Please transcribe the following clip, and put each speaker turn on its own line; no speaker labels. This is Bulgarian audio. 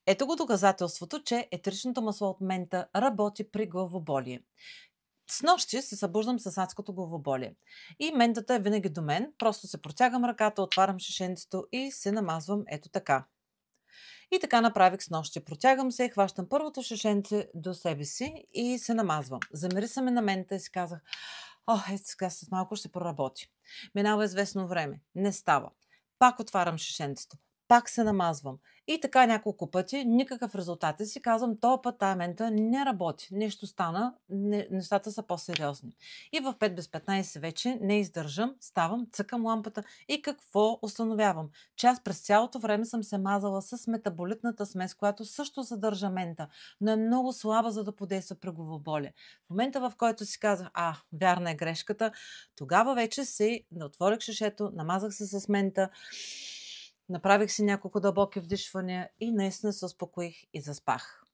Ето го доказателството, че етеричното масло от мента работи при главоболие. Снощи се събуждам с адското главоболие. И ментата е винаги до мен. Просто се протягам ръката, отварям шишенцето и се намазвам ето така. И така направих снощи. Протягам се, хващам първото шишенце до себе си и се намазвам. Замириса ме на мента и си казах, ето сега с малко ще проработи. Минава известно време. Не става. Пак отварям шишенцето. Пак се намазвам. И така няколко пъти, никакъв резултат. И си казвам, този път тая мента не работи. Нещо стана, нещата са по-сериозни. И в 5 без 15 вече не издържам, ставам, цъкам лампата и какво установявам? Че аз през цялото време съм се мазала с метаболитната смес, която също съдържа мента, но е много слаба, за да подейства при главоболие. В момента, в който си казах, вярна е грешката, тогава вече си отворих шишето, намазах се с мента, направих си няколко дълбоки вдишвания и наистина се успокоих и заспах.